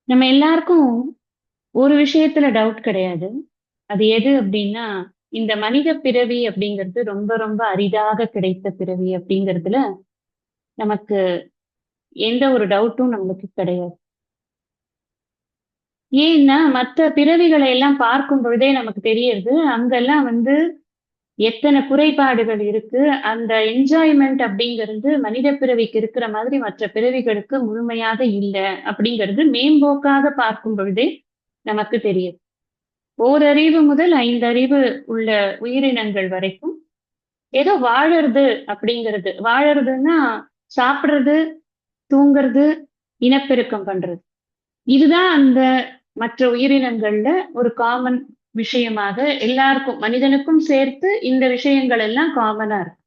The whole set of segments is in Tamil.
நம்ம எல்லாருக்கும் ஒரு விஷயத்துல டவுட் கிடையாது. அது எது அப்படின்னா, இந்த மனித பிறவி அப்படிங்கிறது ரொம்ப ரொம்ப அரிதாக கிடைத்த பிறவி அப்படிங்கிறதுல நமக்கு எந்த ஒரு டவுட்டும் நம்மளுக்கு கிடையாது. ஏன்னா, மத்த பிறவிகளை எல்லாம் பார்க்கும் பொழுதே நமக்கு தெரியறது, அங்கெல்லாம் வந்து எத்தன குறைபாடுகள் இருக்கு. அந்த என்ஜாய்மென்ட் அப்படிங்கிறது மனித பிறவிக்கு இருக்கிற மாதிரி மற்ற பிறவிகளுக்கு முழுமையாக இல்ல அப்படிங்கிறது மேம்போக்காக பார்க்கும் பொழுதே நமக்கு தெரியுது. ஓரறிவு முதல் 5 அறிவு உள்ள உயிரினங்கள் வரைக்கும் ஏதோ வாழறது அப்படிங்கிறது. வாழறதுன்னா சாப்பிடுறது, தூங்குறது, இனப்பெருக்கம் பண்றது. இதுதான் அந்த மற்ற உயிரினங்கள்ல ஒரு காமன் விஷயமாக எல்லாருக்கும் மனிதனுக்கும் சேர்த்து இந்த விஷயங்கள் எல்லாம் காமனா இருக்கு.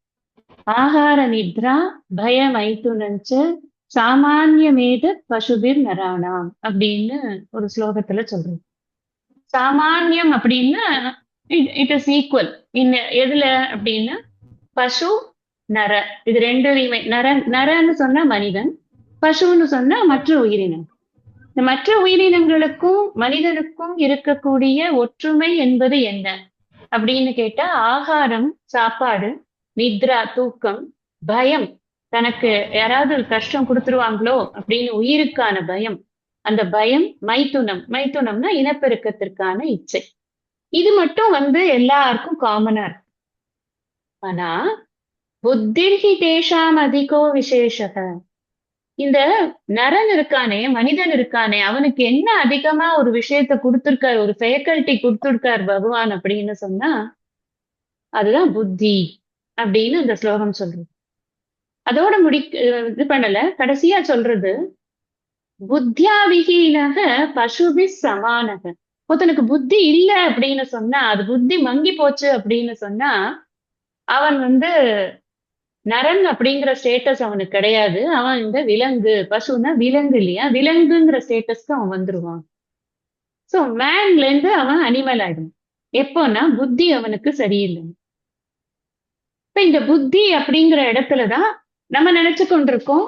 ஆகார நித்ரா பய மைதுனஞ்ச சாமான்யமேத பசுபிர் நராணாம் அப்படின்னு ஒரு ஸ்லோகத்துல சொல்றது. சாமான்யம் அப்படின்னா இட் இஸ் ஈக்குவல். எதுல அப்படின்னா பசு, நர. இது ரெண்டுலையுமே நரன்னு சொன்னா மனிதன், பசுன்னு சொன்னா மற்ற உயிரினம். இந்த மற்ற உயிரினங்களுக்கும் மனிதனுக்கும் இருக்கக்கூடிய ஒற்றுமை என்பது என்ன அப்படின்னு கேட்டா ஆகாரம், சாப்பாடு, நித்ரா, தூக்கம், பயம், தனக்கு யாராவது ஒரு கஷ்டம் கொடுத்துருவாங்களோ அப்படின்னு உயிருக்கான பயம். அந்த பயம், மைதுனம். மைதுனம்னா இனப்பெருக்கத்திற்கான இச்சை. இது மட்டும் வந்து எல்லாருக்கும் காமனா இருக்கு. ஆனா புத்திர்ஹி தேஷாம் அதிகோ விசேஷக. இந்த நரன் இருக்கானே, மனிதன் இருக்கானே, அவனுக்கு என்ன அதிகமா ஒரு விஷயத்த குடுத்திருக்காரு, ஒரு ஃபேக்கல்டி குடுத்திருக்காரு பகவான் அப்படின்னு சொன்னா, அதுதான் புத்தி அப்படின்னு இந்த ஸ்லோகம் சொல்றது. அதோட இது பண்ணல. கடைசியா சொல்றது, புத்தியா விஹீனக பசுபி சமானக. ஒருத்தனுக்கு புத்தி இல்ல அப்படின்னு சொன்னா, அது புத்தி மங்கி போச்சு அப்படின்னு சொன்னா, அவன் வந்து நரன் அப்படிங்கிற ஸ்டேட்டஸ் அவனுக்கு கிடையாது. அவன் இந்த விலங்கு, பசுன்னா விலங்கு இல்லையா? விலங்குங்கிற ஸ்டேட்டஸ்க்கு அவன் வந்துருவான். சோ மேன்ல இருந்து அவன் அனிமல் ஆயிடும். எப்போன்னா புத்தி அவனுக்கு சரியில்லை. இப்ப இந்த புத்தி அப்படிங்கிற இடத்துலதான் நம்ம நினைச்சு கொண்டிருக்கோம்.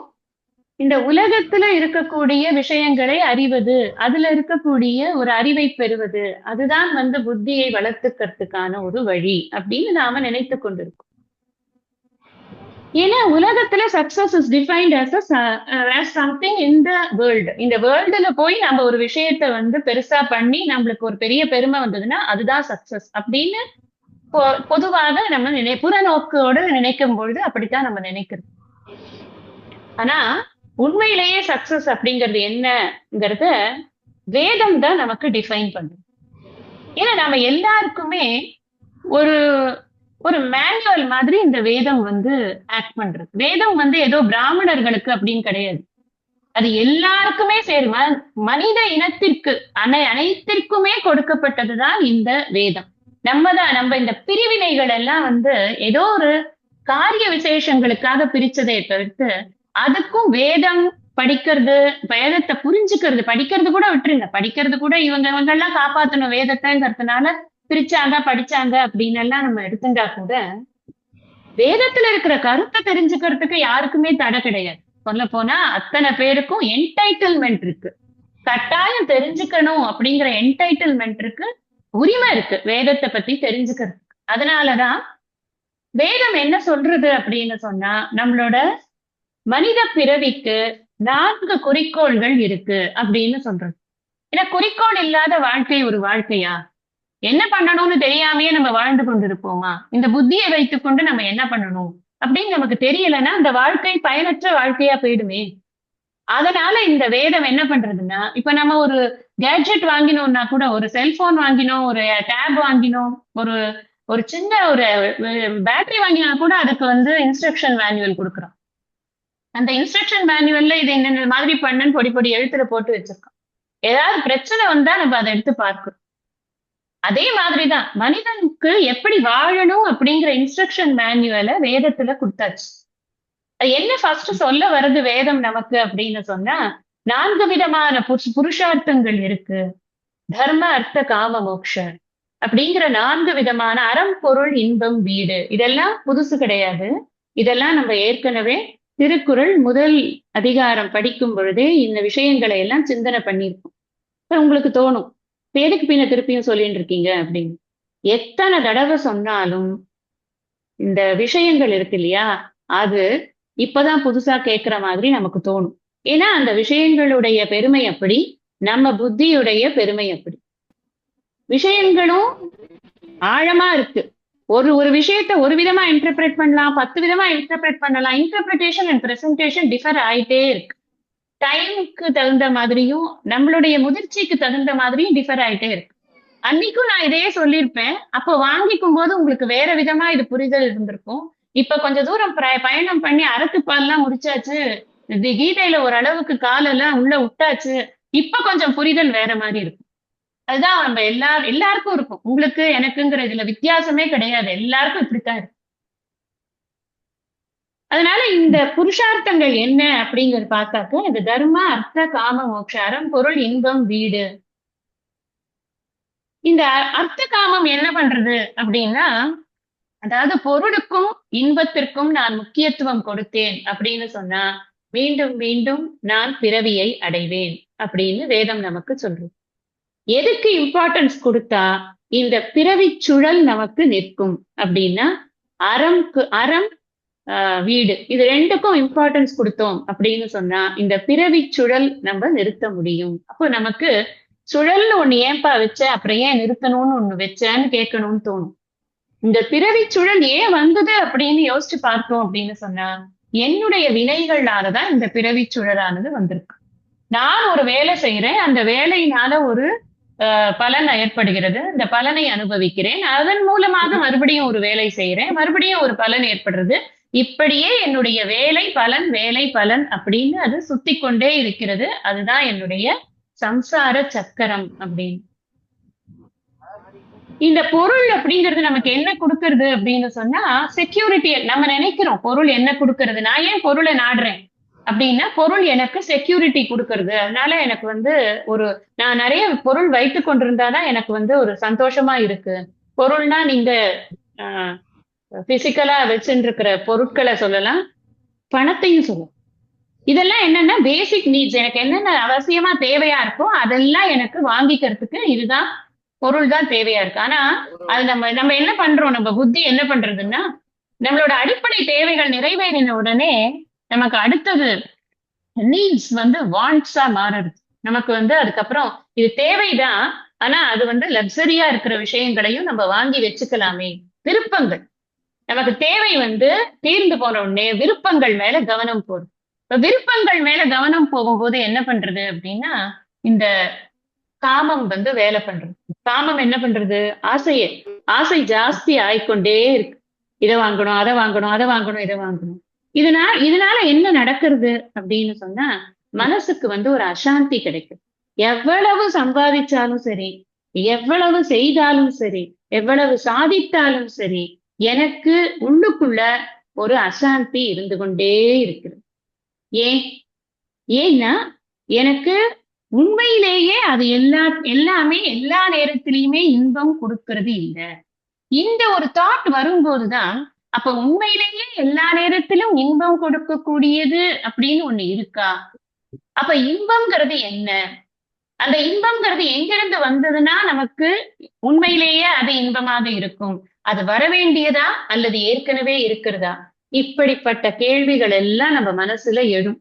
இந்த உலகத்துல இருக்கக்கூடிய விஷயங்களை அறிவது, அதுல இருக்கக்கூடிய ஒரு அறிவை பெறுவது, அதுதான் வந்து புத்தியை வளர்த்துக்கிறதுக்கான ஒரு வழி அப்படின்னு நாம நினைத்து கொண்டிருக்கோம். ஏன்னா உலகத்துல success is defined as something in the world. இந்த வேர்ல்டுல போய் நம்ம ஒரு விஷயத்த வந்து பெருசா பண்ணி நம்மளுக்கு ஒரு பெரிய பெருமை வந்ததுன்னா அதுதான் சக்சஸ் அப்படின்னு பொதுவாக நம்ம புறநோக்கோடு நினைக்கும் பொழுது அப்படித்தான் நம்ம நினைக்கிறோம். ஆனா உண்மையிலேயே சக்சஸ் அப்படிங்கிறது என்னங்கிறத வேதம் தான் நமக்கு டிஃபைன் பண்ணும். ஏன்னா நம்ம எல்லாருக்குமே ஒரு ஒரு மேனுவல் மாதிரி இந்த வேதம் வந்து ஆக்ட் பண்றது. வேதம் வந்து ஏதோ பிராமணர்களுக்கு அப்படின்னு கிடையாது. அது எல்லாருக்குமே சரி, மனித இனத்திற்கு அனைத்திற்குமே கொடுக்கப்பட்டதுதான் இந்த வேதம். நம்ம இந்த பிரிவினைகள் எல்லாம் வந்து ஏதோ ஒரு காரிய விசேஷங்களுக்காக பிரிச்சதை தவிர்த்து, அதுக்கும் வேதம் படிக்கிறது, வேதத்தை புரிஞ்சுக்கிறது, படிக்கிறது கூட விட்டுருங்க. படிக்கிறது கூட இவங்க எல்லாம் காப்பாத்தணும் வேதத்தைங்கிறதுனால பிரிச்சாங்க, படிச்சாங்க அப்படின்னு எல்லாம் நம்ம எடுத்துட்டா கூட, வேதத்துல இருக்கிற கருத்தை தெரிஞ்சுக்கிறதுக்கு யாருக்குமே தடை கிடையாது. சொல்ல போனா அத்தனை பேருக்கும் என்டைட்டில்மெண்ட் இருக்கு. கட்டாயம் தெரிஞ்சுக்கணும் அப்படிங்கிற என்டைட்டில்மெண்ட் இருக்கு. உரிமை இருக்கு வேதத்தை பத்தி தெரிஞ்சுக்கிறதுக்கு. அதனாலதான் வேதம் என்ன சொல்றது அப்படின்னு சொன்னா, நம்மளோட மனித பிறவிக்கு 4 குறிக்கோள்கள் இருக்கு அப்படின்னு சொல்றது. ஏன்னா குறிக்கோள் இல்லாத வாழ்க்கை ஒரு வாழ்க்கையா? என்ன பண்ணணும்னு தெரியாமையே நம்ம வாழ்ந்து கொண்டிருப்போமா? இந்த புத்தியை வைத்துக்கொண்டு நம்ம என்ன பண்ணணும் அப்படின்னு நமக்கு தெரியலன்னா அந்த வாழ்க்கை பயனற்ற வாழ்க்கையா போயிடுமே. அதனால இந்த வேதம் என்ன பண்றதுன்னா, இப்ப நம்ம ஒரு கேட்ஜெட் வாங்கினோம்னா கூட, ஒரு செல்போன் வாங்கினோம், ஒரு டேப் வாங்கினோம், ஒரு ஒரு சின்ன ஒரு பேட்டரி வாங்கினா கூட அதுக்கு வந்து இன்ஸ்ட்ரக்ஷன் மேனுவல் கொடுக்குறோம். அந்த இன்ஸ்ட்ரக்ஷன் மேனுவல்ல இது இந்த மாதிரி பண்ணுன்னு பொடி பொடி எழுத்துல போட்டு வச்சிருக்கோம். ஏதாவது பிரச்சனை வந்தா நம்ம அதை எடுத்து பார்க்கிறோம். அதே மாதிரிதான் மனிதனுக்கு எப்படி வாழணும் அப்படிங்கிற இன்ஸ்ட்ரக்ஷன் மேனுவலை வேதத்துல கொடுத்தாச்சு. அது என்ன ஃபர்ஸ்ட் சொல்ல வருது வேதம் நமக்கு அப்படின்னு சொன்னா, 4 விதமான புருஷார்த்தங்கள் இருக்கு. தர்ம, அர்த்த, காம, மோக்ஷ அப்படிங்கிற 4 விதமான அறம், பொருள், இன்பம், வீடு. இதெல்லாம் புதுசு கிடையாது. இதெல்லாம் நம்ம ஏற்கனவே திருக்குறள் முதல் அதிகாரம் படிக்கும் பொழுதே இந்த விஷயங்களை எல்லாம் சிந்தனை பண்ணியிருக்கோம். இப்ப உங்களுக்கு தோணும், இப்ப எதுக்கு பின்ன திருப்பியும் சொல்லிட்டு இருக்கீங்க அப்படின்னு. எத்தனை தடவை சொன்னாலும் இந்த விஷயங்கள் இருக்கு இல்லையா, அது இப்பதான் புதுசா கேட்கிற மாதிரி நமக்கு தோணும். ஏன்னா அந்த விஷயங்களுடைய பெருமை அப்படி, நம்ம புத்தியுடைய பெருமை அப்படி. விஷயங்களும் ஆழமா இருக்கு. ஒரு ஒரு விஷயத்த ஒரு விதமா இன்டர்பிரேட் பண்ணலாம், 10 விதமா இன்டர்பிரேட் பண்ணலாம். இன்டர்பிரேஷன் அண்ட் பிரசன்டேஷன் டிஃபர் ஆயிட்டே இருக்கு. டைம்க்கு தகுந்த மாதிரியும், நம்மளுடைய முதிர்ச்சிக்கு தகுந்த மாதிரியும் டிஃபர் ஆயிட்டே இருக்கு. அன்னைக்கும் நான் இதையே சொல்லியிருப்பேன். அப்போ வாங்கிக்கும் போது உங்களுக்கு வேற விதமா இது புரிதல் இருந்திருக்கும். இப்ப கொஞ்ச தூரம் பயணம் பண்ணி அறத்துப்பால்லாம் முடிச்சாச்சு. இந்த கீதையில ஓரளவுக்கு காலெல்லாம் உள்ள விட்டாச்சு. இப்ப கொஞ்சம் புரிதல் வேற மாதிரி இருக்கும். அதுதான் நம்ம எல்லாருக்கும் இருக்கும். உங்களுக்கு எனக்குங்கிற இதுல வித்தியாசமே கிடையாது. எல்லாருக்கும் இப்படித்தான் இருக்கு. அதனால இந்த புருஷார்த்தங்கள் என்ன அப்படிங்கறது பார்த்தாக்க, இந்த தர்ம, அர்த்த, காம, மோட்ச, அறம், பொருள், இன்பம், வீடு. இந்த அர்த்த காமம் என்ன பண்றது அப்படின்னா, அதாவது பொருளுக்கும் இன்பத்திற்கும் நான் முக்கியத்துவம் கொடுத்தேன் அப்படின்னு சொன்னா, மீண்டும் மீண்டும் நான் பிறவியை அடைவேன் அப்படின்னு வேதம் நமக்கு சொல்றது. எதுக்கு இம்பார்ட்டன்ஸ் கொடுத்தா இந்த பிறவி சுழல் நமக்கு நிற்கும் அப்படின்னா, அறம் வீடு இது ரெண்டுக்கும் இம்பார்ட்டன்ஸ் கொடுத்தோம் அப்படின்னு சொன்னா இந்த பிறவி சுழல் நம்ம நிறுத்த முடியும். அப்போ நமக்கு சுழல்னு ஒண்ணு ஏன்பா வச்ச, அப்புறம் ஏன் நிறுத்தணும்னு ஒண்ணு வச்சேன்னு கேட்கணும்னு தோணும். இந்த பிறவி சுழல் ஏன் வந்தது அப்படின்னு யோசிச்சு பார்த்தோம் அப்படின்னு சொன்னா, என்னுடைய வினைகளாலதான் இந்த பிறவி சுழலானது வந்திருக்கு. நான் ஒரு வேலை செய்யறேன், அந்த வேலையினால ஒரு பலன் ஏற்படுகிறது, இந்த பலனை அனுபவிக்கிறேன், அதன் மூலமாக மறுபடியும் ஒரு வேலை செய்யறேன், மறுபடியும் ஒரு பலன் ஏற்படுறது. இப்படியே என்னுடைய வேலை பலன் அப்படின்னு அது சுத்தி கொண்டே இருக்கிறது. அதுதான் என்னுடைய சம்சார சக்கரம் அப்படின்னு. இந்த பொருள் அப்படிங்கிறது நமக்கு என்ன கொடுக்கறது அப்படின்னு சொன்னா, செக்யூரிட்டி. நம்ம நினைக்கிறோம் பொருள் என்ன கொடுக்கறது, நான் ஏன் பொருளை நாடுறேன் அப்படின்னா, பொருள் எனக்கு செக்யூரிட்டி கொடுக்கறது. அதனால எனக்கு நான் நிறைய பொருள் வைத்து கொண்டிருந்தாதான் எனக்கு ஒரு சந்தோஷமா இருக்கு. பொருள்னா நீங்க பிசிக்கலா வச்சுருக்கிற பொருட்களை சொல்லலாம், பணத்தையும் சொல்லலாம். இதெல்லாம் என்னன்னா பேசிக் நீட்ஸ். எனக்கு என்னென்ன அவசியமா தேவையா இருக்கோ அதெல்லாம் எனக்கு வாங்கிக்கிறதுக்கு இதுதான் பொருள் தான் தேவையா இருக்கு. ஆனா அது நம்ம என்ன பண்றோம், நம்ம புத்தி என்ன பண்றதுன்னா, நம்மளோட அடிப்படை தேவைகள் நிறைவேறின உடனே நமக்கு அடுத்தது நீட்ஸ் வாண்ட்ஸா மாறுது. நமக்கு அதுக்கப்புறம் இது தேவைதான், ஆனா அது லக்ஸரியா இருக்கிற விஷயங்களையும் நம்ம வாங்கி வச்சுக்கலாமே. விருப்பங்கள், நமக்கு தேவை தீர்ந்து போன உடனே விருப்பங்கள் மேல கவனம் போகுது. இப்ப விருப்பங்கள் மேல கவனம் போகும்போது என்ன பண்றது அப்படின்னா, இந்த காமம் வேலை பண்றது. காமம் என்ன பண்றது, ஆசை ஜாஸ்தி ஆயிக்கொண்டே இருக்கு. இதை வாங்கணும், அதை வாங்கணும், அதை வாங்கணும், இதை வாங்கணும். இதனால என்ன நடக்கிறது அப்படின்னு சொன்னா, மனசுக்கு ஒரு அசாந்தி கிடைக்கும். எவ்வளவு சம்பாதிச்சாலும் சரி, எவ்வளவு செய்தாலும் சரி, எவ்வளவு சாதித்தாலும் சரி, எனக்கு உள்ளுக்குள்ள ஒரு அசாந்தி இருந்து கொண்டே இருக்கிறது. ஏன்னா எனக்கு உண்மையிலேயே அது எல்லாமே எல்லா நேரத்திலையுமே இன்பம் கொடுக்கிறது இல்லை. இந்த ஒரு தாட் வரும்போதுதான், அப்ப உண்மையிலேயே எல்லா நேரத்திலும் இன்பம் கொடுக்கக்கூடியது அப்படின்னு ஒண்ணு இருக்கா? அப்ப இன்பம்ங்கிறது என்ன? அந்த இன்பம்ங்கிறது எங்கிருந்து வந்ததுன்னா நமக்கு உண்மையிலேயே அது இன்பமாக இருக்கும். அது வரவேண்டியதா அல்லது ஏற்கனவே இருக்கிறதா? இப்படிப்பட்ட கேள்விகள் எல்லாம் நம்ம மனசுல எழும்.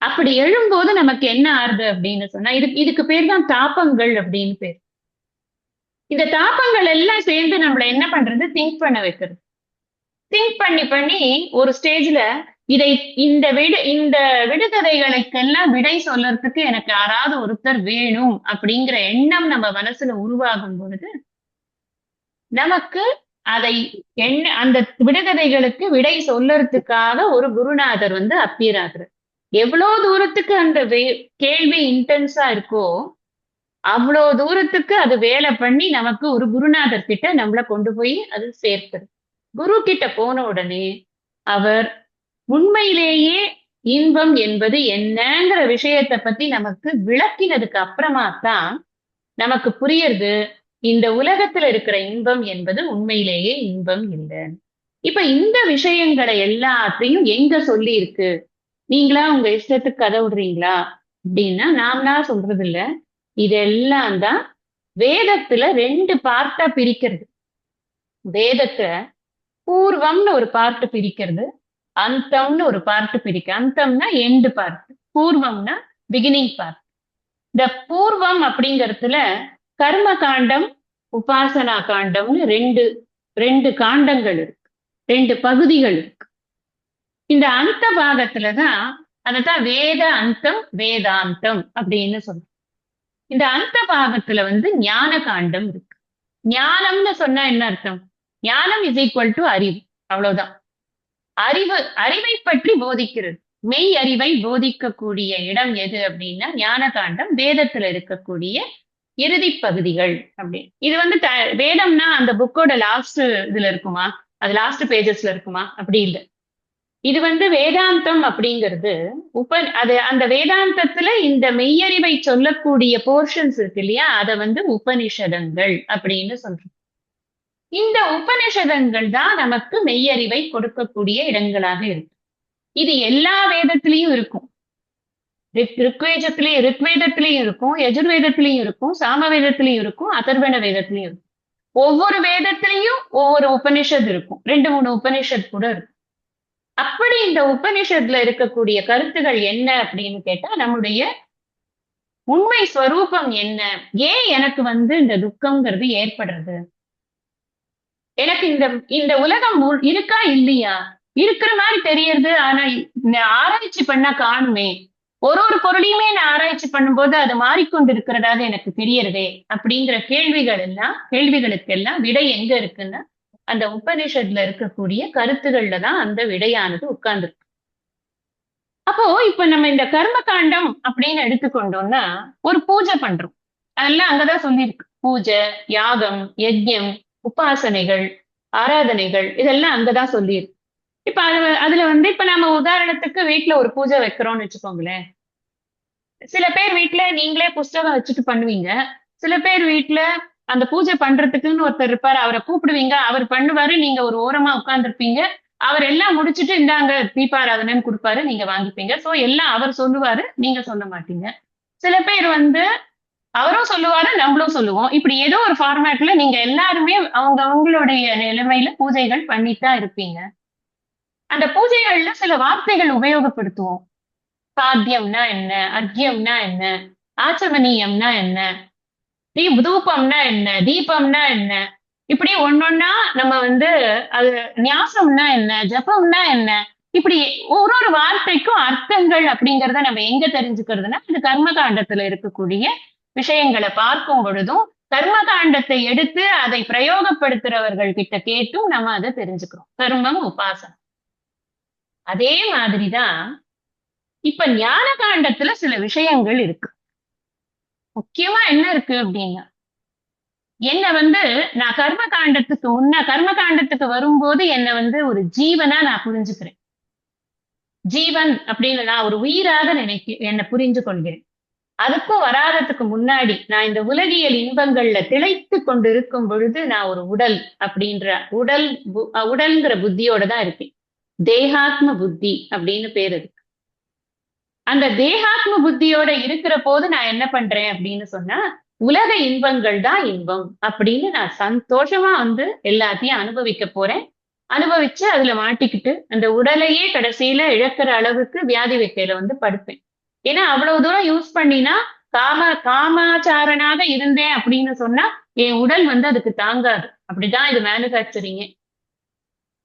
அப்படி எழும்போது நமக்கு என்ன ஆறுது அப்படின்னு சொன்னா, இதுக்கு பேர் தான் தாபங்கள் அப்படின்னு பேர். இந்த தாபங்கள் எல்லாம் சேர்ந்து நம்மள என்ன பண்றது, திங்க் பண்ண வைக்கிறது. திங்க் பண்ணி ஒரு ஸ்டேஜ்ல இந்த விடுகதைகளுக்கெல்லாம் விடை சொல்றதுக்கு எனக்கு யாராவது ஒருத்தர் வேணும் அப்படிங்கிற எண்ணம் நம்ம மனசுல உருவாகும் பொழுது, நமக்கு அந்த விடுகதைகளுக்கு விடை சொல்லறதுக்காக ஒரு குருநாதர் அப்பியர் ஆகுறார். எவ்வளவு தூரத்துக்கு அந்த கேள்வி இன்டென்ஸா இருக்கோ அவ்வளவு தூரத்துக்கு அது வேலை பண்ணி நமக்கு ஒரு குருநாதர் கிட்ட நம்மள கொண்டு போய் அது சேர்க்கிறது. குரு கிட்ட போன உடனே அவர் உண்மையிலேயே இன்பம் என்பது என்னங்கிற விஷயத்தை பத்தி நமக்கு விளக்கினதுக்கு அப்புறமா தான் நமக்கு புரியுது, இந்த உலகத்துல இருக்கிற இன்பம் என்பது உண்மையிலேயே இன்பம் இல்லை. இப்ப இந்த விஷயங்களை எல்லாத்தையும் எங்க சொல்லி இருக்கு? நீங்களா உங்க இஷ்டத்துக்கு கதை விடுறீங்களா அப்படின்னா, நாமளா சொல்றது இல்ல. இதெல்லாம் தான் வேதத்துல 2 பார்ட்டா பிரிக்கிறது. வேதத்துல பூர்வம்னு ஒரு பார்ட் பிரிக்கிறது, அந்தம்னு ஒரு பார்ட் அந்தம்னா எண்டு பார்ட், பூர்வம்னா பிகினிங் பார்ட். இந்த பூர்வம் அப்படிங்கறதுல கர்ம காண்டம், உபாசனா காண்டம்னு ரெண்டு காண்டங்கள் இருக்கு, 2 பகுதிகள் இருக்கு. இந்த அந்த பாகத்துலதான் அதத்தான் வேத அந்தம் வேதாந்தம் அப்படின்னு சொல்றோம். இந்த அந்த பாகத்துல ஞான காண்டம் இருக்கு. ஞானம்னு சொன்னா என்ன அர்த்தம்? ஞானம் இஸ் ஈக்குவல் டு அறிவு, அவ்வளவுதான். அறிவை பற்றி போதிக்கிறது, மெய் அறிவை போதிக்கக்கூடிய இடம் எது அப்படின்னா ஞான காண்டம், வேதத்துல இருக்கக்கூடிய இறுதி பகுதிகள் அப்படின்னு. இது வேதம்னா அந்த புக்கோட லாஸ்ட் இதுல இருக்குமா, அது லாஸ்ட் பேஜஸ்ல இருக்குமா? அப்படி இல்லை. இது வேதாந்தம் அப்படிங்கிறது அது அந்த வேதாந்தத்துல இந்த மெய்யறிவை சொல்லக்கூடிய போர்ஷன்ஸ் இருக்கு இல்லையா, அதை உபனிஷதங்கள் அப்படின்னு சொல்றோம். இந்த உபனிஷதங்கள் தான் நமக்கு மெய்யறிவை கொடுக்கக்கூடிய இடங்களாக இருக்கு. இது எல்லா வேதத்திலையும் இருக்கும். ரிக்வேதத்திலையும் இருக்கும், யஜுர்வேதத்திலையும் இருக்கும், சாமவேதத்திலையும் இருக்கும், அதர்வண வேதத்திலையும் இருக்கும். ஒவ்வொரு வேதத்திலையும் ஒவ்வொரு உபனிஷத் இருக்கும், 2-3 உபனிஷத் கூட இருக்கும். அப்படி இந்த உபனிஷத்துல இருக்கக்கூடிய கருத்துகள் என்ன அப்படின்னு கேட்டா, நம்முடைய உண்மை ஸ்வரூபம் என்ன, ஏன் எனக்கு இந்த துக்கம்ங்கிறது ஏற்படுறது, எனக்கு இந்த உலகம் இருக்கா இல்லையா, இருக்கிற மாதிரி தெரியறது, ஆனா ஆராய்ச்சி பண்ணா காணுமே, ஒரு பொருளையுமே நான் ஆராய்ச்சி பண்ணும்போது அது மாறிக்கொண்டு இருக்கிறதாக எனக்கு தெரியறதே அப்படிங்கிற கேள்விகளுக்கெல்லாம் விடை எங்க இருக்குன்னா அந்த உபனிஷத்துல இருக்கக்கூடிய கருத்துகள்ல தான் அந்த விடையானது உட்கார்ந்துருக்கு. அப்போ இப்ப நம்ம இந்த கர்ம காண்டம் அப்படின்னு எடுத்துக்கொண்டோம்னா ஒரு பூஜை பண்றோம், அதெல்லாம் அங்கதான் சொல்லியிருக்கு. பூஜை, யாகம், யஜ்யம், உபாசனைகள், ஆராதனைகள், இதெல்லாம் அங்கதான் சொல்லியிருக்கு. இப்ப அதுல இப்ப நம்ம உதாரணத்துக்கு வீட்டுல ஒரு பூஜை வைக்கிறோம்னு வச்சுக்கோங்களேன். சில பேர் வீட்டுல நீங்களே புஸ்தகம் வச்சுட்டு பண்ணுவீங்க, சில பேர் வீட்டுல அந்த பூஜை பண்றதுக்குன்னு ஒருத்தர் இருப்பாரு, அவரை கூப்பிடுவீங்க, அவர் பண்ணுவாரு, நீங்க ஒரு ஓரமா உட்கார்ந்துருப்பீங்க, அவர் எல்லாம் முடிச்சுட்டு இந்தாங்க தீபாராதனைன்னு கொடுப்பாரு, நீங்க வாங்கிப்பீங்க. சோ எல்லாம் அவர் சொல்லுவாரு, நீங்க சொல்ல மாட்டீங்க. சில பேர் அவரும் சொல்லுவாரு, நம்மளும் சொல்லுவோம். இப்படி ஏதோ ஒரு ஃபார்மேட்ல நீங்க எல்லாருமே அவங்களுடைய நிலைமையில பூஜைகள் பண்ணித்தான் இருப்பீங்க. அந்த பூஜைகள்ல சில வார்த்தைகள் உபயோகப்படுத்துவோம். சாத்தியம்னா என்ன, அர்க்கியம்னா என்ன, ஆச்சமனியம்னா என்ன, தூபம்னா என்ன, தீபம்னா என்ன, இப்படி ஒன்னொன்னா நம்ம அது ஞாசம்னா என்ன, ஜபம்னா என்ன, இப்படி ஒரு வார்த்தைக்கும் அர்த்தங்கள் அப்படிங்கறத நம்ம எங்க தெரிஞ்சுக்கிறதுனா இது கர்மகாண்டத்துல இருக்கக்கூடிய விஷயங்களை பார்க்கும் பொழுதும், கர்மகாண்டத்தை எடுத்து அதை பிரயோகப்படுத்துறவர்கள் கிட்ட கேட்டும் நம்ம அதை தெரிஞ்சுக்கிறோம். கர்மம், உபாசனம். அதே மாதிரிதான் இப்ப ஞான காண்டத்துல சில விஷயங்கள் இருக்கு. முக்கியமா என்ன இருக்கு அப்படின்னா, என்ன நான் கர்ம காண்டத்துக்கு வரும்போது என்ன ஒரு ஜீவனா நான் புரிஞ்சுக்கிறேன். ஜீவன் அப்படின்னு நான் ஒரு உயிராக என்ன புரிஞ்சு கொள்கிறேன். அதுக்கும் வராததுக்கு முன்னாடி நான் இந்த உலகியல் இன்பங்கள்ல திளைத்து கொண்டு இருக்கும் பொழுது நான் ஒரு உடல் அப்படின்ற உடல்ங்கிற புத்தியோட தான் இருக்கேன். தேகாத்ம புத்தி அப்படின்னு பேர் இருக்கு. அந்த தேகாத்ம புத்தியோட இருக்கிற போது நான் என்ன பண்றேன் அப்படின்னு சொன்னா, உலக இன்பங்கள் தான் இன்பம் அப்படின்னு நான் சந்தோஷமா எல்லாத்தையும் அனுபவிக்க போறேன். அனுபவிச்சு அதுல மாட்டிக்கிட்டு அந்த உடலையே கடைசியில இழக்கிற அளவுக்கு வியாதி வெக்கையில படுப்பேன். ஏன்னா அவ்வளவு தூரம் யூஸ் பண்ணினா காமாச்சாரனாக இருந்தேன் அப்படின்னு சொன்னா என் உடல் அதுக்கு தாங்காது. அப்படிதான் இது மேனுஃபேக்சரிங்கே.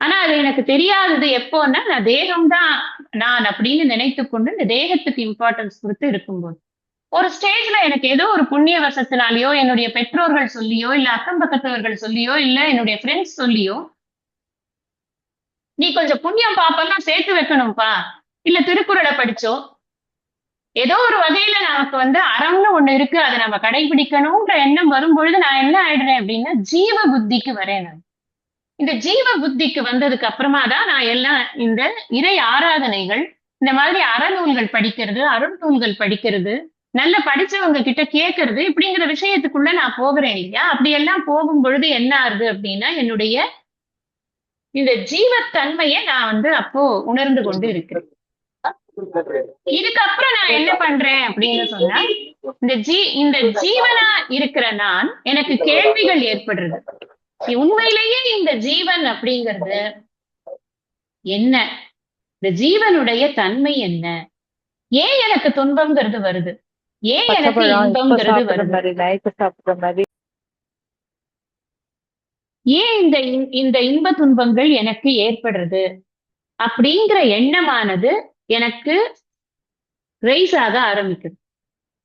ஆனா அது எனக்கு தெரியாதது எப்போன்னா, நான் தேகம்தான் நான் அப்படின்னு நினைத்து கொண்டு இந்த தேகத்துக்கு இம்பார்ட்டன்ஸ் கொடுத்து இருக்கும்போது, ஒரு ஸ்டேஜ்ல எனக்கு ஏதோ ஒரு புண்ணிய வசத்தினாலேயோ, என்னுடைய பெற்றோர்கள் சொல்லியோ, இல்ல அக்கம் பக்கத்தவர்கள் சொல்லியோ, இல்ல என்னுடைய ஃப்ரெண்ட்ஸ் சொல்லியோ, நீ கொஞ்சம் புண்ணியம் பாப்பெல்லாம் சேர்த்து வைக்கணும்ப்பா, இல்ல திருக்குறளை படிச்சோ, ஏதோ ஒரு வகையில நமக்கு அறம்னு ஒண்ணு இருக்கு, அதை நம்ம கடைபிடிக்கணும்ன்ற எண்ணம் வரும்பொழுது நான் என்ன ஆயிடுறேன் அப்படின்னா ஜீவ புத்திக்கு வரேன். நான் இந்த ஜீவ புத்திக்கு வந்ததுக்கு அப்புறமா தான் நான் எல்லாம் இந்த இறை ஆராதனைகள், இந்த மாதிரி அறநூல்கள் படிக்கிறது, அருட்நூல்கள் படிக்கிறது, நல்ல படிச்சவங்க கிட்ட கேட்கறது, இப்படிங்கிற விஷயத்துக்குள்ள நான் போகிறேன் இல்லையா. அப்படி எல்லாம் போகும் பொழுது என்ன ஆகுது அப்படின்னா, என்னுடைய இந்த ஜீவத்தன்மையை நான் அப்போ உணர்ந்து கொண்டு இருக்கிறேன். இதுக்கப்புறம் நான் என்ன பண்றேன் அப்படின்னு சொன்னா, இந்த ஜீவனா இருக்கிற நான் எனக்கு கேள்விகள் ஏற்படுறது. உண்மையிலேயே இந்த ஜீவன் அப்படிங்கிறது என்ன? இந்த ஜீவனுடைய தன்மை என்ன? ஏன் எனக்கு துன்பம்ங்கிறது வருது? ஏன் எனக்கு இன்பம்ங்கிறது வருது? ஏன் இந்த இன்ப துன்பங்கள் எனக்கு ஏற்படுறது அப்படிங்கிற எண்ணமானது எனக்கு ரைஸ் ஆக ஆரம்பிக்குது.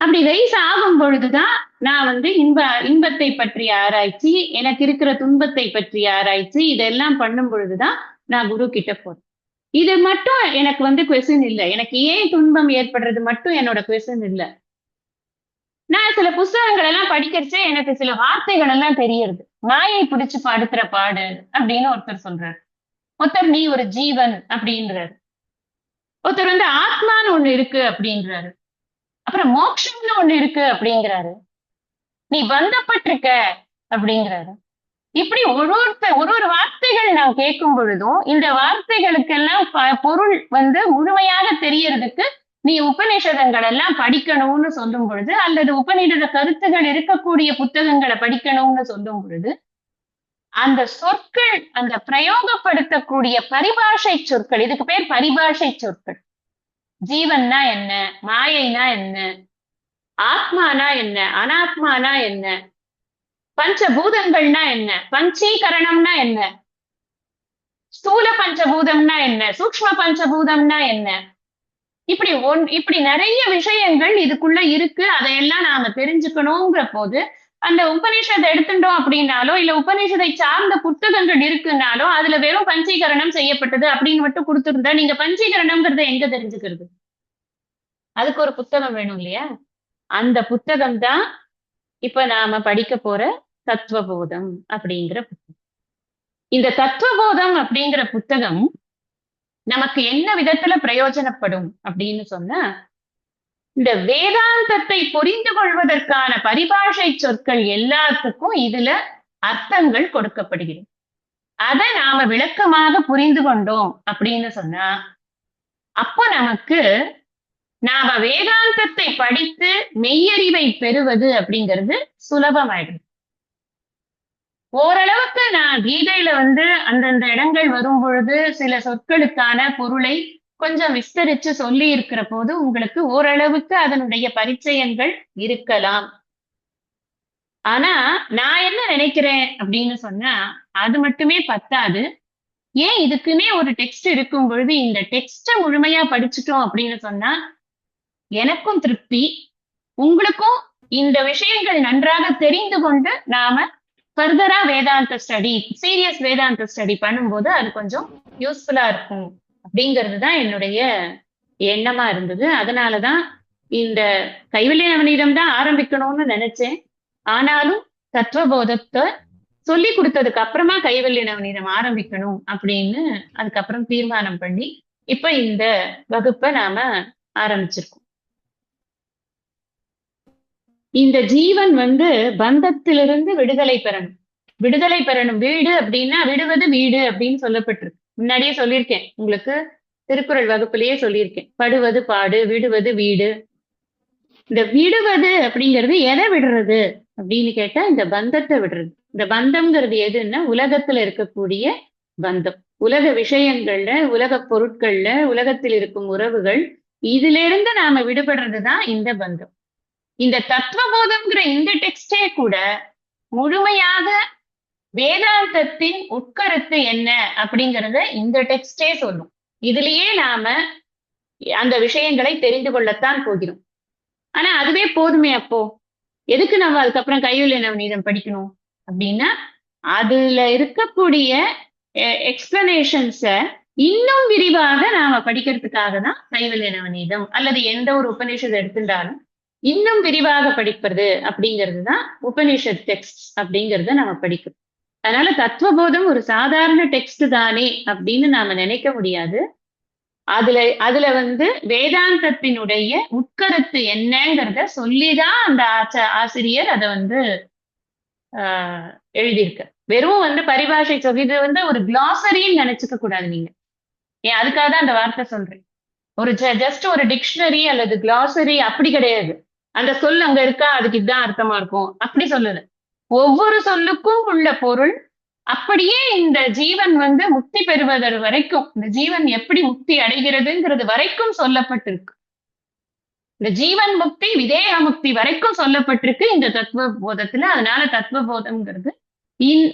அப்படி ரைஸ் ஆகும் பொழுதுதான் நான் இன்பத்தை பற்றிய ஆராய்ச்சி, எனக்கு இருக்கிற துன்பத்தை பற்றிய ஆராய்ச்சி, இதெல்லாம் பண்ணும் பொழுதுதான் நான் குரு கிட்ட போறேன். இது மட்டும் எனக்கு கொஸ்டின் இல்லை. எனக்கு ஏன் துன்பம் ஏற்படுறது மட்டும் என்னோட கொஸ்டின் இல்லை. நான் சில புஸ்தகங்கள் எல்லாம் படிக்கிறச்சே எனக்கு சில வார்த்தைகள் எல்லாம் தெரியறது. மாயை பிடிச்சு படுத்துற பாடு அப்படின்னு ஒருத்தர் சொல்றாரு. ஒருத்தர் நீ ஒரு ஜீவன் அப்படின்றாரு. ஒருத்தர் ஆத்மான்னு ஒண்ணு இருக்கு அப்படின்றாரு. அப்புறம் மோட்சம்னு ஒண்ணு இருக்கு அப்படிங்கிறாரு. நீ பந்தப்பட்டிருக்க அப்படிங்கிறாரு. இப்படி ஒரு வார்த்தைகள் நான் கேட்கும் பொழுதும் இந்த வார்த்தைகளுக்கெல்லாம் பொருள் முழுமையாக தெரியறதுக்கு நீ உபநிஷதங்கள் எல்லாம் படிக்கணும்னு சொல்லும் பொழுது, அல்லது உபநிஷத கருத்துகள் இருக்கக்கூடிய புத்தகங்களை படிக்கணும்னு சொல்லும் பொழுது, அந்த சொற்கள், அந்த பிரயோகப்படுத்தக்கூடிய பரிபாஷை சொற்கள், இதுக்கு பேர் பரிபாஷை சொற்கள். ஜீவன்னா என்ன, மாயைனா என்ன, ஆத்மானா என்ன, அனாத்மானா என்ன, பஞ்சபூதங்கள்னா என்ன, பஞ்சீகரணம்னா என்ன, ஸ்தூல பஞ்சபூதம்னா என்ன, சூக்ஷ்ம பஞ்சபூதம்னா என்ன, இப்படி நிறைய விஷயங்கள் இதுக்குள்ள இருக்கு. அதையெல்லாம் நாம தெரிஞ்சுக்கணுங்கிற போது அந்த உபநிஷத்தை எடுத்துட்டோம் அப்படின்னாலோ, இல்ல உபநிஷத்தை சார்ந்த புத்தகங்கள் இருக்குன்னாலோ, அதுல வெறும் பஞ்சீகரணம் செய்யப்பட்டது அப்படின்னு மட்டும் கொடுத்துருந்தா நீங்க பஞ்சீகரணம்ங்கிறத எங்க தெரிஞ்சுக்கிறது? அதுக்கு ஒரு புத்தகம் வேணும் இல்லையா? அந்த புத்தகம் தான் இப்ப நாம படிக்க போற தத்துவபோதம் அப்படிங்கிற புத்தகம். இந்த தத்துவபோதம் அப்படிங்கிற புத்தகம் நமக்கு என்ன விதத்துல பிரயோஜனப்படும் அப்படின்னு சொன்னா, இந்த வேதாந்தத்தை புரிந்து கொள்வதற்கான பரிபாஷை சொற்கள் எல்லாத்துக்கும் இதுல அர்த்தங்கள் கொடுக்கப்படுகிறது. அதை நாம விளக்கமாக புரிந்து கொண்டோம் அப்படின்னு சொன்னா, அப்போ நமக்கு நாம வேதாந்தத்தை படித்து மெய்யறிவை பெறுவது அப்படிங்கிறது சுலபமாயிடும். ஓரளவுக்கு நான் கீதையில அந்தந்த இடங்கள் வரும் பொழுது சில சொற்களுக்கான பொருளை கொஞ்சம் விஸ்தரிச்சு சொல்லி இருக்கிற போது உங்களுக்கு ஓரளவுக்கு அதனுடைய பரிச்சயங்கள் இருக்கலாம். ஆனா நான் என்ன நினைக்கிறேன் அப்படின்னு சொன்னா, அது மட்டுமே பத்தாது. ஏன் இதுக்குன்னே ஒரு டெக்ஸ்ட் இருக்கும் பொழுது இந்த டெக்ஸ்ட முழுமையா படிச்சுட்டோம் அப்படின்னு சொன்னா எனக்கும் திருப்தி, உங்களுக்கும் இந்த விஷயங்கள் நன்றாக தெரிந்து கொண்டு நாம ஃபர்தரா வேதாந்த ஸ்டடி, சீரியஸ் வேதாந்த ஸ்டடி பண்ணும்போது அது கொஞ்சம் யூஸ்ஃபுல்லா இருக்கும் அப்படிங்கிறது தான் என்னுடைய எண்ணமா இருந்தது. அதனாலதான் இந்த கைவல்ய நவநீதம் தான் ஆரம்பிக்கணும்னு நினைச்சேன். ஆனாலும் தத்துவபோதத்தை சொல்லி கொடுத்ததுக்கு அப்புறமா கைவல்ய நவநீதம் ஆரம்பிக்கணும் அப்படின்னு அதுக்கப்புறம் தீர்மானம் பண்ணி இப்ப இந்த வகுப்பை நாம ஆரம்பிச்சிருக்கோம். இந்த ஜீவன் பந்தத்திலிருந்து விடுதலை பெறணும். வீடு அப்படின்னா விடுவது வீடு அப்படின்னு சொல்லப்பட்டிருக்கு. முன்னாடியே சொல்லியிருக்கேன், உங்களுக்கு திருக்குறள் வகுப்பிலேயே சொல்லியிருக்கேன். படுவது பாடு, விடுவது வீடு. இந்த விடுவது அப்படிங்கிறது எதை விடுறது அப்படின்னு கேட்டா இந்த பந்தத்தை விடுறது. இந்த பந்தம்ங்கிறது எதுன்னா உலகத்துல இருக்கக்கூடிய பந்தம், உலக விஷயங்கள்ல, உலக பொருட்கள்ல, உலகத்தில் இருக்கும் உறவுகள், இதுல இருந்து நாம விடுபடுறதுதான் இந்த பந்தம். இந்த தத்துவபோதம்ங்கிற இந்த டெக்ஸ்டே கூட முழுமையாக வேதாந்தத்தின் உட்கருத்து என்ன அப்படிங்கறத இந்த டெக்ஸ்டே சொல்லும். இதுலயே நாம அந்த விஷயங்களை தெரிந்து கொள்ளத்தான் போகிறோம். ஆனா அதுவே போதுமே. அப்போ எதுக்கு நம்ம அதுக்கப்புறம் கைவல்ய நவநீதம் படிக்கணும் அப்படின்னா, அதுல இருக்கக்கூடிய எக்ஸ்பிளனேஷன்ஸ இன்னும் விரிவாக நாம படிக்கிறதுக்காக தான் கைவல்ய நவநீதம் அல்லது எந்த ஒரு உபநிஷத்தை எடுத்துட்டாலும் இன்னும் விரிவாக படிப்பது அப்படிங்கிறது தான் உபநிஷத் டெக்ஸ்ட் அப்படிங்கறத நம்ம படிக்கிறோம். அதனால தத்துவபோதம் ஒரு சாதாரண டெக்ஸ்ட் தானே அப்படின்னு நாம நினைக்க முடியாது. அதுல வேதாந்தத்தினுடைய உட்கருத்து என்னங்கிறத சொல்லிதான் அந்த ஆசிரியர் அதை எழுதியிருக்க. வெறும் பரிபாஷை சொல்லி இது ஒரு கிளாசரின்னு நினைச்சுக்க கூடாது நீங்க. ஏன் அதுக்காக தான் அந்த வார்த்தை சொல்றேன். ஜஸ்ட் ஒரு டிக்ஷனரி அல்லது கிளாசரி அப்படி கிடையாது. அந்த சொல் அங்க இருக்கா, அதுக்கு இதுதான் அர்த்தமா இருக்கும் அப்படி சொல்லல. ஒவ்வொரு சொல்லுக்கும் உள்ள பொருள் அப்படியே இந்த ஜீவன் வந்து முக்தி பெறுவதற்கு வரைக்கும், இந்த ஜீவன் எப்படி முக்தி அடைகிறதுங்கிறது வரைக்கும் சொல்லப்பட்டிருக்கு. இந்த ஜீவன் முக்தி விதேக முக்தி வரைக்கும் சொல்லப்பட்டிருக்கு இந்த தத்துவ போதத்துல. அதனால தத்துவ போதம்ங்கிறது in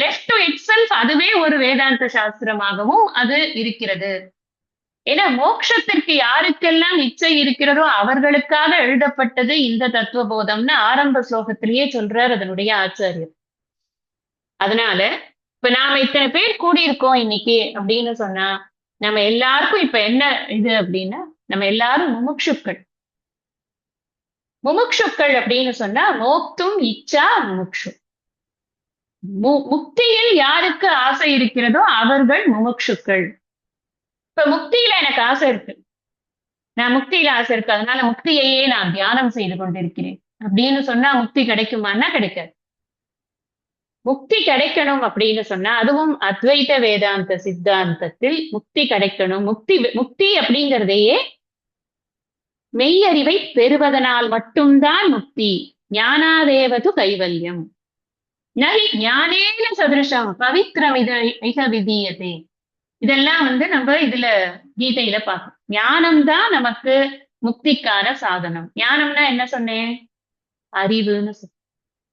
left to itself அதுவே ஒரு வேதாந்த சாஸ்திரமாகவும் அது இருக்கிறது. ஏன்னா மோட்சத்திற்கு யாருக்கெல்லாம் இச்சை இருக்கிறதோ அவர்களுக்காக எழுதப்பட்டது இந்த தத்துவ போதம்னு ஆரம்ப ஸ்லோகத்திலேயே சொல்றார் அதனுடைய ஆச்சாரியர். அதனால இப்ப நாம இத்தனை பேர் கூடியிருக்கோம் இன்னைக்கு அப்படின்னு சொன்னா நம்ம எல்லாருக்கும் இப்ப என்ன இது அப்படின்னா நம்ம எல்லாரும் முமுட்சுக்கள். முமுட்சுக்கள் அப்படின்னு சொன்னா மோக்தும் இச்சா முமுட்சு. முக்தியில் யாருக்கு ஆசை இருக்கிறதோ அவர்கள் முமுட்சுக்கள். இப்ப முக்தியில எனக்கு ஆசை இருக்கு, நான் முக்தியில ஆசை இருக்கு, அதனால முக்தியையே நான் தியானம் செய்து கொண்டிருக்கிறேன் அப்படின்னு சொன்னா முக்தி கிடைக்குமான்னா கிடைக்காது. முக்தி கிடைக்கணும் அப்படின்னு சொன்னா அதுவும் அத்வைத வேதாந்த சித்தாந்தத்தில் முக்தி கிடைக்கணும். முக்தி அப்படிங்கிறதையே மெய்யறிவை பெறுவதனால் மட்டும்தான் முக்தி. ஞானாதேவது கைவல்யம் நகி ஞானேன சதுருஷம் பவித்ரம் மிக விதீயதே. இதெல்லாம் வந்து நம்ம இதுல கீதையில பார்க்கணும். ஞானம்தான் நமக்கு முக்திக்கான சாதனம். ஞானம்னா என்ன சொன்னேன்? அறிவுன்னு சொன்னேன்.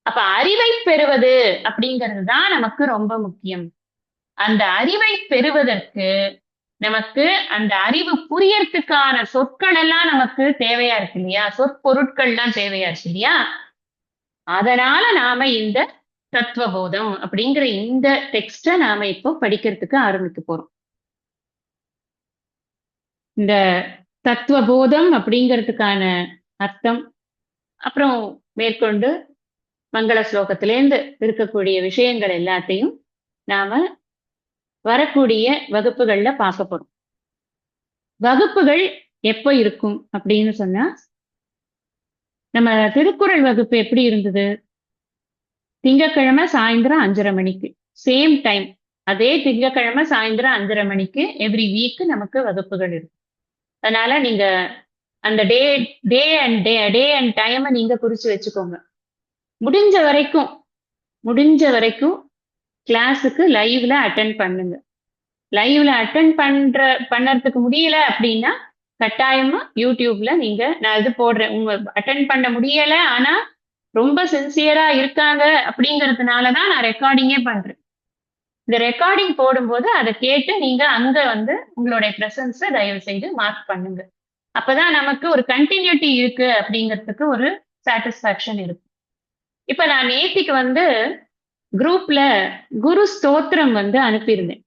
அப்ப அறிவை பெறுவது அப்படிங்கிறது தான் நமக்கு ரொம்ப முக்கியம். அந்த அறிவை பெறுவதற்கு நமக்கு அந்த அறிவு புரியறதுக்கான சொற்கள் எல்லாம் நமக்கு தேவையா இருக்கு இல்லையா? சொற்பொருட்கள் எல்லாம் தேவையா இருக்கு இல்லையா? அதனால நாம இந்த தத்துவபோதம் அப்படிங்கிற இந்த டெக்ஸ்ட நாம இப்போ படிக்கிறதுக்கு ஆரம்பிக்க போறோம். இந்த தத்துவபோதம் அப்படிங்கிறதுக்கான அர்த்தம், அப்புறம் மேற்கொண்டு மங்கள ஸ்லோகத்திலேருந்து இருக்கக்கூடிய விஷயங்கள் எல்லாத்தையும் நாம வரக்கூடிய வகுப்புகள்ல பார்க்க போறோம். வகுப்புகள் எப்போ இருக்கும் அப்படின்னு சொன்னா, நம்ம திருக்குறள் வகுப்பு எப்படி இருந்தது? திங்கட்கிழமை சாயந்தரம் 5:30 மணிக்கு சேம் டைம். அதே திங்கட்கிழமை சாயந்தரம் 5:30 மணிக்கு எவ்ரி வீக் நமக்கு வகுப்புகள் இருக்கும். அதனால நீங்க அந்த டே அண்ட் டைமை நீங்க குறிச்சு வச்சுக்கோங்க. முடிஞ்ச வரைக்கும் கிளாஸுக்கு லைவ்ல அட்டென்ட் பண்ணுங்க. லைவ்ல அட்டென்ட் பண்ணறதுக்கு முடியல அப்படின்னா கட்டாயமா யூடியூப்ல நீங்க நான் இது போடுறேன். உங்க அட்டென்ட் பண்ண முடியல ஆனா ரொம்ப சின்சியரா இருக்காங்க அப்படிங்கறதுனாலதான் நான் ரெக்கார்டிங்கே பண்றேன். இந்த ரெக்கார்டிங் போடும்போது அதை கேட்டு நீங்க அங்க வந்து உங்களுடைய பிரசன்ஸை தயவு செய்து மார்க் பண்ணுங்க. அப்பதான் நமக்கு ஒரு கண்டினியூட்டி இருக்கு அப்படிங்கிறதுக்கு ஒரு சாட்டிஸ்பாக்சன் இருக்கு. இப்ப நான் நேத்திக்கு வந்து குரூப்ல குரு ஸ்தோத்திரம் வந்து அனுப்பியிருந்தேன்.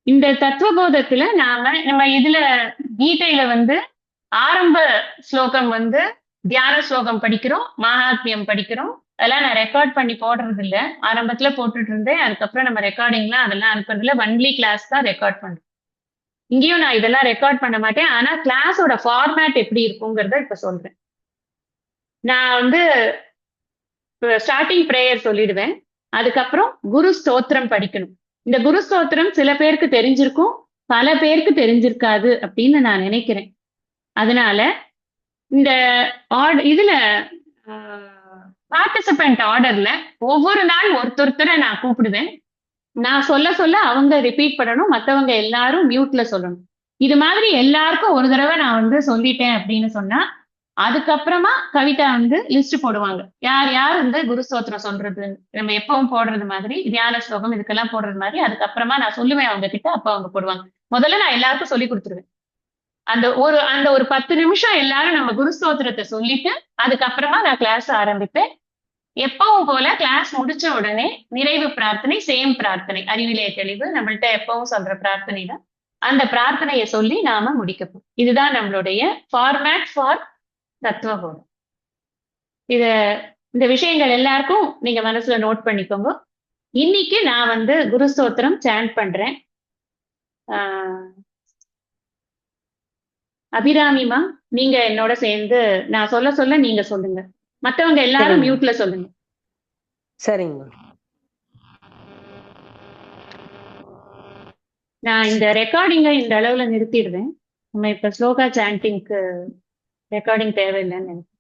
இந்த தத்துவபோதத்துல நம்ம இதுல கீதையில வந்து ஆரம்ப ஸ்லோகம் வந்து தியான ஸ்லோகம் படிக்கிறோம், மகாத்மியம் படிக்கிறோம். அதெல்லாம் நான் ரெக்கார்ட் பண்ணி போடுறது இல்ல. ஆரம்பத்துல போட்டுட்டு இருந்தேன். அதுக்கப்புறம் நம்ம ரெக்கார்டிங்லாம் அதெல்லாம் அனுப்புறது இல்ல. ஒன்லி கிளாஸ் தான் ரெக்கார்ட் பண்றேன். இங்கேயும் நான் இதெல்லாம் ரெக்கார்ட் பண்ண மாட்டேன். ஆனா கிளாஸோட ஃபார்மேட் எப்படி இருக்குங்கிறத இப்ப சொல்றேன். நான் வந்து ஸ்டார்டிங் பிரேயர் சொல்லிடுவேன். அதுக்கப்புறம் குரு ஸ்தோத்திரம் படிக்கணும். இந்த குரு ஸ்தோத்திரம் சில பேருக்கு தெரிஞ்சிருக்கும், பல பேருக்கு தெரிஞ்சிருக்காது அப்படின்னு நான் நினைக்கிறேன். அதனால இந்த இதுல பார்ட்டிசிபென்ட் ஆர்டர்ல ஒவ்வொரு நாள் ஒருத்தரை நான் கூப்பிடுவேன். நான் சொல்ல அவங்க ரிப்பீட் பண்ணணும், மத்தவங்க எல்லாரும் மியூட்ல சொல்லணும். இது மாதிரி எல்லாருக்கும் ஒரு தடவை நான் வந்து சொல்லிட்டேன் அப்படின்னு சொன்னா அதுக்கப்புறமா கவிதா வந்து லிஸ்ட் போடுவாங்க. யார் யார் வந்து குரு ஸ்தோத்திரம் சொல்றது, நம்ம எப்பவும் போடுறது மாதிரி தியான ஸ்லோகம் இதுக்கெல்லாம் போடுறது மாதிரி. அதுக்கப்புறமா நான் சொல்லுவேன் அவங்க கிட்ட, அப்ப அவங்க போடுவாங்க. முதல்ல நான் எல்லாருக்கும் சொல்லி கொடுத்துருவேன். அந்த ஒரு 10 நிமிஷம் எல்லாரும் நம்ம குரு ஸ்தோத்திரத்தை சொல்லிட்டு அதுக்கப்புறமா நான் கிளாஸ் ஆரம்பிப்பேன். எப்பவும் போல கிளாஸ் முடிச்ச உடனே நிறைவு பிரார்த்தனை, சேம் பிரார்த்தனை, அறிவிலே தெளிவு நம்மள்ட்ட எப்பவும் சொல்ற பிரார்த்தனை தான். அந்த பிரார்த்தனையை சொல்லி நாம முடிக்கப்போம். இதுதான் நம்மளுடைய ஃபார்மேட் ஃபார் தத்துவபோதம். இந்த விஷயங்கள் எல்லாருக்கும் நீங்க மனசுல நோட் பண்ணிக்கோங்க. இன்னைக்கு நான் வந்து குரு ஸ்தோத்திரம் சாண்ட் பண்றேன். அபிராமிமா நீங்க என்னோட சேர்ந்து நான் சொல்ல நீங்க சொல்லுங்க. மத்தவங்க எல்லாரும் மியூட்ல சொல்லுங்க. சரிங்க. நான் இந்த ரெக்கார்டிங்க இந்த அளவுல நிறுத்திடுவேன். நம்ம இப்ப ஸ்லோகா சாண்டிங்க்கு ரெக்கார்டிங் தேவையில்லைன்னு நினைக்கிறேன்.